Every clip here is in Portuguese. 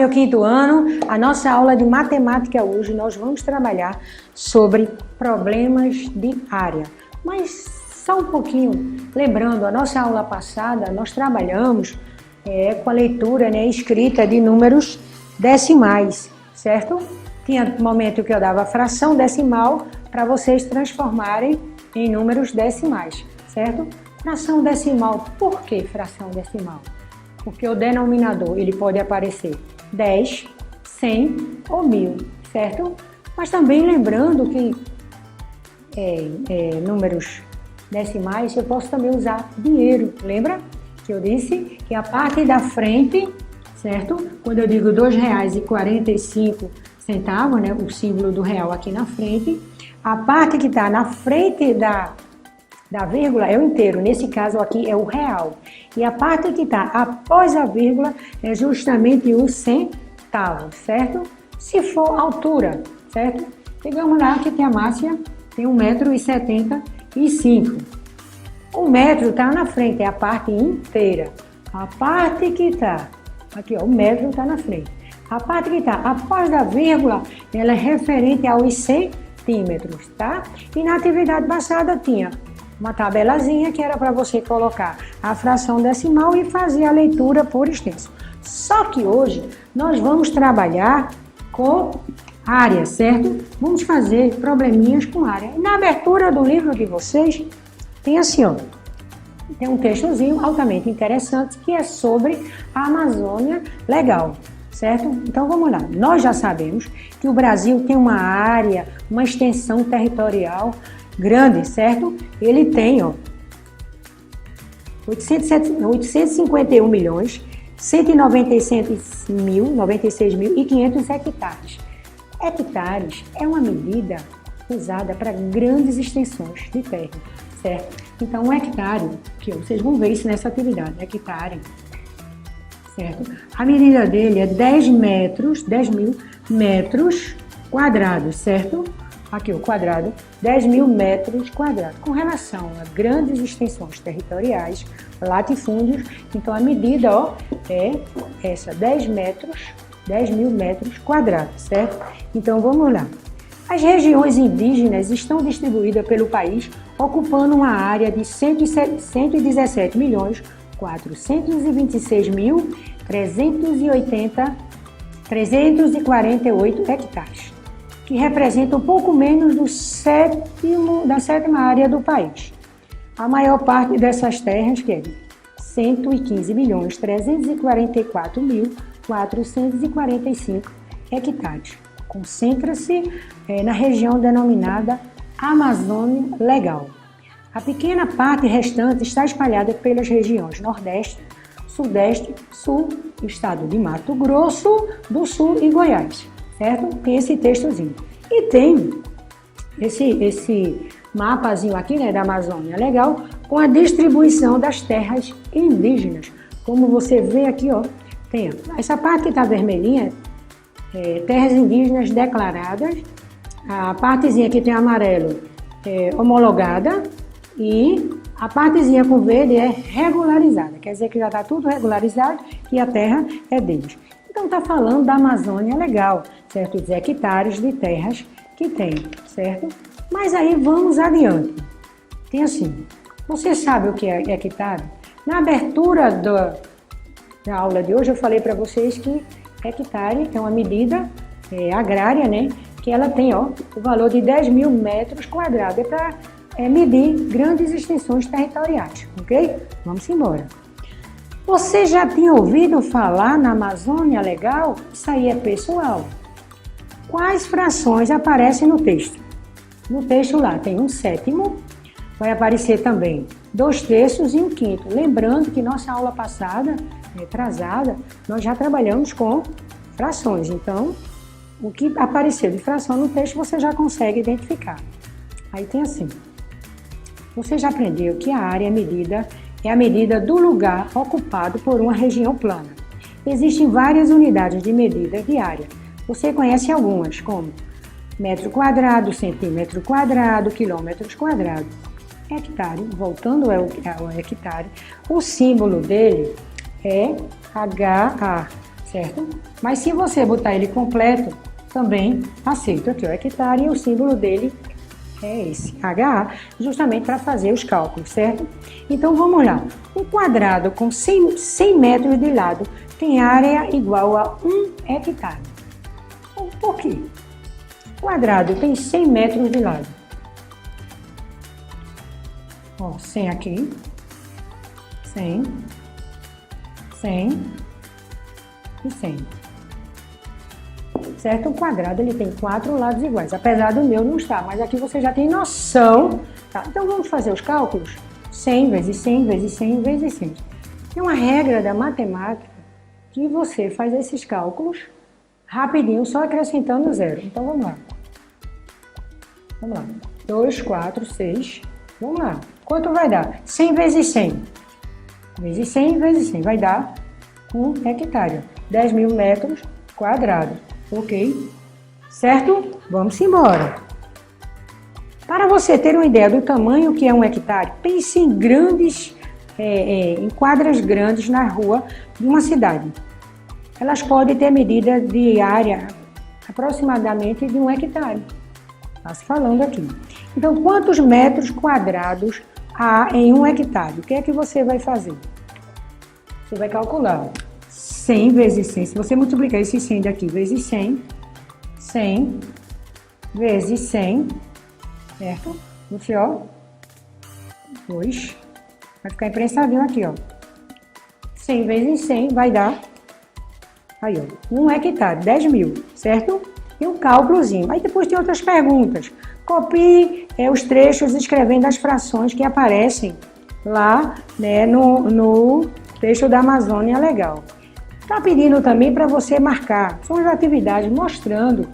meu quinto ano, a nossa aula de matemática hoje nós vamos trabalhar sobre problemas de área. Mas só um pouquinho, lembrando, a nossa aula passada nós trabalhamos com a leitura, escrita de números decimais, certo? Tinha momento que eu dava fração decimal para vocês transformarem em números decimais, certo? Fração decimal, por que fração decimal? Porque o denominador ele pode aparecer 10, 100 ou 1000, certo? Mas também lembrando que números decimais eu posso também usar dinheiro, lembra? Que eu disse que a parte da frente, certo? Quando eu digo R$2,45, o símbolo do real aqui na frente, a parte que está na frente da vírgula é o inteiro, nesse caso aqui é o real. E a parte que está após a vírgula é justamente o centavo, certo? Se for altura, certo? Pegamos lá que tem a Márcia, tem 1,75 m. O metro está na frente, é a parte inteira. A parte que está, aqui ó, o metro está na frente. A parte que está após da vírgula, ela é referente aos centímetros, tá? E na atividade passada tinha uma tabelazinha que era para você colocar a fração decimal e fazer a leitura por extenso. Só que hoje nós vamos trabalhar com área, certo? Vamos fazer probleminhas com área. E na abertura do livro de vocês, tem assim, ó, tem um textozinho altamente interessante que é sobre a Amazônia Legal, certo? Então vamos lá. Nós já sabemos que o Brasil tem uma área, uma extensão territorial grande, certo? Ele tem, ó, 851.196.500 hectares. Hectares é uma medida usada para grandes extensões de terra, certo? Então, um hectare, que vocês vão ver isso nessa atividade, hectare, certo? A medida dele é 10.000 metros quadrados, certo? Aqui o quadrado, 10.000 metros quadrados. Com relação a grandes extensões territoriais, latifúndios, então a medida, ó, é essa, 10.000 metros quadrados, certo? Então vamos lá. As regiões indígenas estão distribuídas pelo país, ocupando uma área de 117.426.348 hectares, que representa um pouco menos da sétima área do país. A maior parte dessas terras, que é 115.344.445 hectares, concentra-se na região denominada Amazônia Legal. A pequena parte restante está espalhada pelas regiões Nordeste, Sudeste, Sul, Estado de Mato Grosso do Sul e Goiás, certo? Tem esse textozinho. E tem esse mapazinho aqui, da Amazônia Legal, com a distribuição das terras indígenas. Como você vê aqui, ó, tem essa parte que está vermelhinha, terras indígenas declaradas, a partezinha que tem amarelo homologada e a partezinha com verde é regularizada, quer dizer que já está tudo regularizado e a terra é deles. Então está falando da Amazônia Legal, certo? Os hectares de terras que tem, certo? Mas aí vamos adiante. Tem assim, você sabe o que é hectare? Na abertura da aula de hoje eu falei para vocês que hectare é uma medida agrária, que ela tem, ó, o valor de 10.000 metros quadrados. É para medir grandes extensões territoriais, ok? Vamos embora. Você já tinha ouvido falar na Amazônia Legal? Isso aí é pessoal. Quais frações aparecem no texto? No texto lá tem 1/7, vai aparecer também 2/3 e 1/5. Lembrando que nossa aula passada, atrasada, nós já trabalhamos com frações. Então, o que apareceu de fração no texto você já consegue identificar. Aí tem assim. Você já aprendeu que a área é a medida do lugar ocupado por uma região plana. Existem várias unidades de medida de área. Você conhece algumas, como metro quadrado, centímetro quadrado, quilômetros quadrados. Hectare, voltando ao hectare, o símbolo dele é HA, certo? Mas se você botar ele completo, também aceito. Aqui, o hectare, e o símbolo dele é esse, HA, justamente para fazer os cálculos, certo? Então, vamos lá. Um quadrado com 100 metros de lado tem área igual a 1 hectare. Por quê? O quadrado tem 100 metros de lado. Ó, 100 aqui, 100, 100 e 100. Certo? O quadrado ele tem 4 lados iguais, apesar do meu não estar, mas aqui você já tem noção. Tá? Então vamos fazer os cálculos? 100 vezes 100 vezes 100 vezes 100. Tem uma regra da matemática que você faz esses cálculos rapidinho, só acrescentando zero. Então vamos lá. Vamos lá. 2, 4, 6. Vamos lá. Quanto vai dar? 100 vezes 100. Vezes 100 vezes 100. Vai dar 1 hectare. 10.000 metros quadrados. Ok? Certo? Vamos embora. Para você ter uma ideia do tamanho que é 1 hectare, pense em em quadras grandes na rua de uma cidade. Elas podem ter medida de área aproximadamente de 1 hectare. Está se falando aqui. Então, quantos metros quadrados há em 1 hectare? O que é que você vai fazer? Você vai calcular 100 vezes 100. Se você multiplicar esse 100 daqui vezes 100, 100 vezes 100, certo? Você, ó, 2, vai ficar imprensadinho aqui, ó. 100 vezes 100 vai dar, aí, ó, 1 hectare, 10.000, certo? E um cálculozinho. Aí depois tem outras perguntas. Copie os trechos escrevendo as frações que aparecem lá, né, no texto da Amazônia Legal. Está pedindo também para você marcar. São as atividades mostrando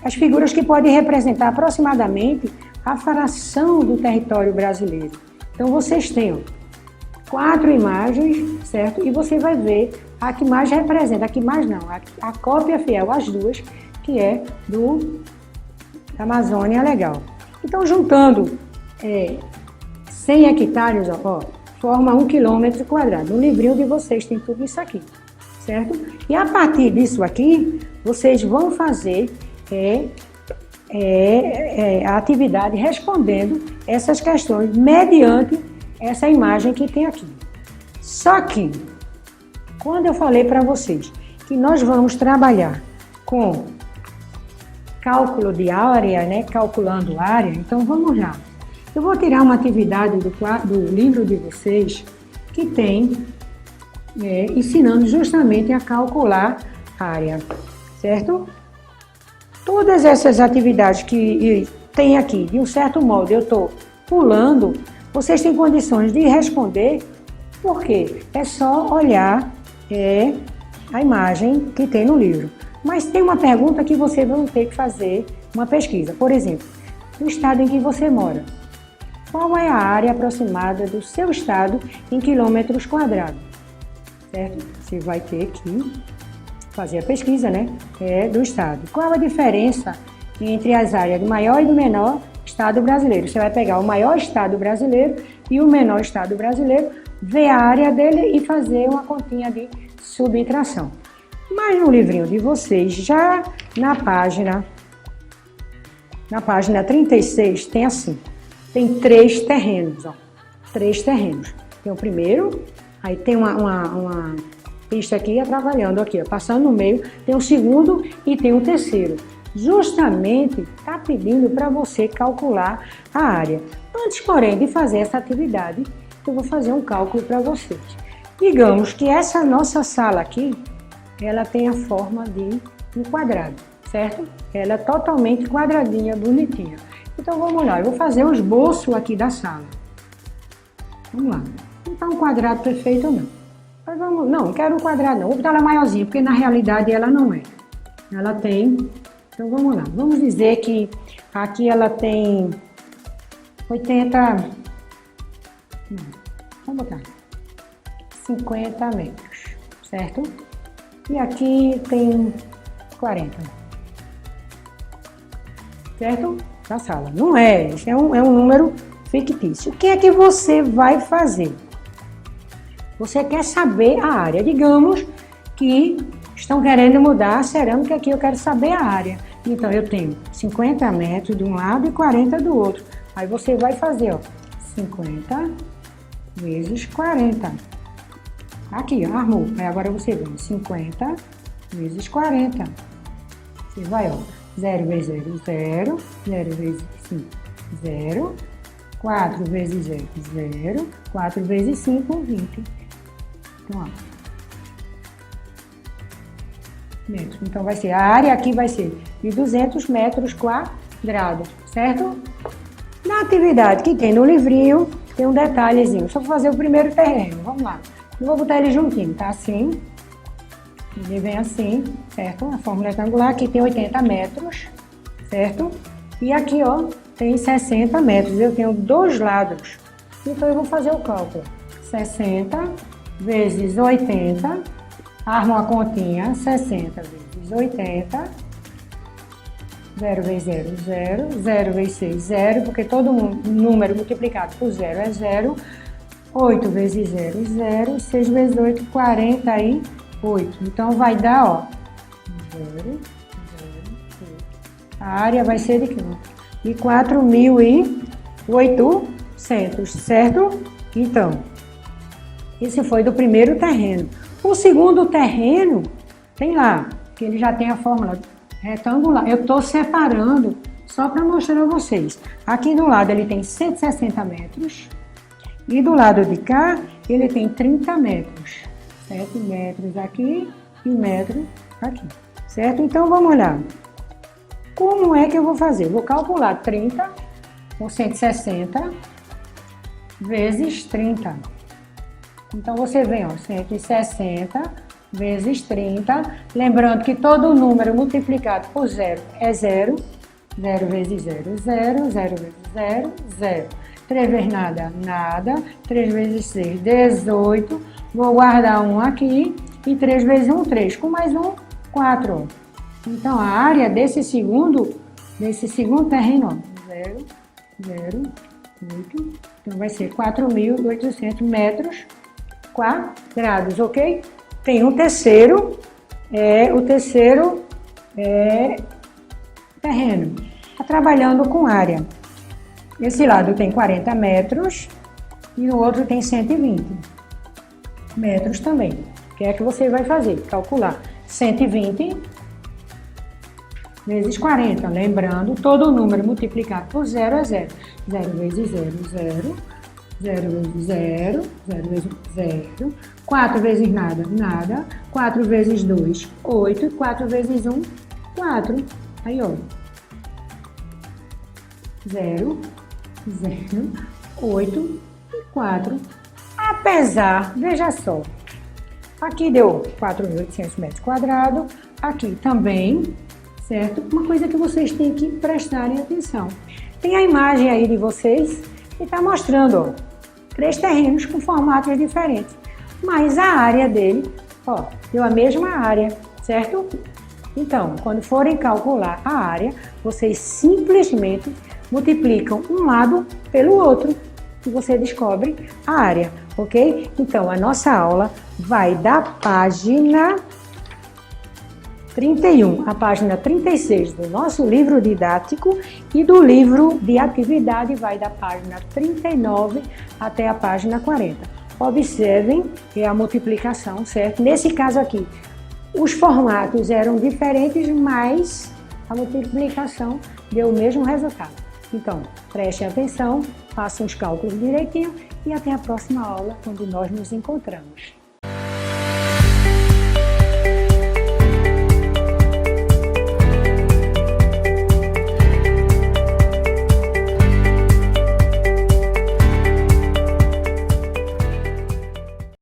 as figuras que podem representar aproximadamente a fração do território brasileiro. Então vocês têm, ó, 4 imagens, certo? E você vai ver a que mais representa, a que mais não, a cópia fiel, as duas, que é da Amazônia Legal. Então, juntando 100 hectares, ó, forma 1 quilômetro quadrado. No livrinho de vocês tem tudo isso aqui, certo? E a partir disso aqui, vocês vão fazer a atividade respondendo essas questões mediante essa imagem que tem aqui. Só que, quando eu falei para vocês que nós vamos trabalhar com cálculo de área, né, calculando área, então vamos lá. Eu vou tirar uma atividade do livro de vocês que tem ensinando justamente a calcular área, certo? Todas essas atividades que tem aqui, de um certo modo, eu estou pulando, vocês têm condições de responder, porque é só olhar a imagem que tem no livro. Mas tem uma pergunta que vocês vão ter que fazer uma pesquisa. Por exemplo, no estado em que você mora. Qual é a área aproximada do seu estado em quilômetros quadrados? Certo? Você vai ter que fazer a pesquisa, né? Do estado. Qual a diferença entre as áreas do maior e do menor estado brasileiro? Você vai pegar o maior estado brasileiro e o menor estado brasileiro, ver a área dele e fazer uma continha de subtração. Mas no livrinho de vocês, já na página 36, tem assim, tem 3 terrenos, ó, 3 terrenos. Tem o primeiro, aí tem uma pista aqui trabalhando aqui, ó, passando no meio, tem o segundo e tem o terceiro. Justamente está pedindo para você calcular a área. Antes, porém, de fazer essa atividade, eu vou fazer um cálculo para vocês. Digamos que essa nossa sala aqui, ela tem a forma de um quadrado, certo? Ela é totalmente quadradinha, bonitinha. Então vamos lá, eu vou fazer o esboço aqui da sala. Vamos lá. Não está um quadrado perfeito não. Mas vamos, não quero um quadrado não, vou botar ela maiorzinha, porque na realidade ela não é. Ela tem, então vamos lá. Vamos dizer que aqui ela tem 50 metros, certo? E aqui tem 40, certo? Da sala. Não é, isso é um número fictício. O que é que você vai fazer? Você quer saber a área. Digamos que estão querendo mudar a cerâmica, aqui eu quero saber a área. Então, eu tenho 50 metros de um lado e 40 do outro. Aí você vai fazer, ó, 50 vezes 40. Aqui, ó, armou. Aí agora você vem 50 vezes 40. Você vai, ó, 0 vezes 0, 0. 0 vezes 5, 0. 4 vezes 0, 0. 4 vezes 5, 20. Então, ó. Metros. Então, vai ser, a área aqui vai ser de 200 metros quadrados, certo? Na atividade que tem no livrinho, tem um detalhezinho. Só vou fazer o primeiro terreno, vamos lá. Eu vou botar ele juntinho, tá? Assim. Ele vem assim, certo? A forma retangular, aqui tem 80 metros, certo? E aqui, ó, tem 60 metros. Eu tenho dois lados. Então, eu vou fazer o cálculo. 60 vezes 80, armo a continha, 60 vezes 80, 0 vezes 0, 0, 0 vezes 6, 0, porque todo número multiplicado por 0 é 0, 8 vezes 0, 0, 6 vezes 8, 48. Então, vai dar, ó, 0, 0, 8. A área vai ser de quanto? De 4.800, certo? Então, esse foi do primeiro terreno. O segundo terreno, tem lá, que ele já tem a fórmula retangular. Eu estou separando só para mostrar a vocês. Aqui do lado ele tem 160 metros e do lado de cá ele tem 30 metros. 7 metros aqui e metro aqui, certo? Então vamos olhar. Como é que eu vou fazer? Eu vou calcular 30 com 160 vezes 30. Então, você vem, ó, 160 vezes 30. Lembrando que todo número multiplicado por 0 é 0. 0 vezes 0, 0. 0 vezes 0, 0. 3 vezes nada, nada. 3 vezes 6, 18. Vou guardar 1 aqui. E 3 vezes 1, 3. Com mais 1, 4. Então, a área desse segundo terreno, ó, 0, 0, 8. Então, vai ser 4.800 metros quadrados, ok? Tem um terceiro, terreno. Está trabalhando com área. Esse lado tem 40 metros e no outro tem 120 metros também. O que é que você vai fazer? Calcular 120 vezes 40. Lembrando, todo número multiplicado por 0 é 0. 0 vezes 0, 0. 0 vezes 0, 0 vezes 0, 4 vezes nada, nada, 4 vezes 2, 8, e 4 vezes 1, 4. Aí, ó, 0, 0, 8 e 4. Apesar, veja só, aqui deu 4.800 metros quadrados, aqui também, certo? Uma coisa que vocês têm que prestarem atenção. Tem a imagem aí de vocês e está mostrando, ó, 3 terrenos com formatos diferentes, mas a área dele, ó, deu a mesma área, certo? Então, quando forem calcular a área, vocês simplesmente multiplicam um lado pelo outro e você descobre a área, ok? Então, a nossa aula vai da página 31, a página 36 do nosso livro didático e do livro de atividade vai da página 39 até a página 40. Observem que é a multiplicação, certo? Nesse caso aqui, os formatos eram diferentes, mas a multiplicação deu o mesmo resultado. Então, prestem atenção, façam os cálculos direitinho e até a próxima aula, quando nós nos encontramos.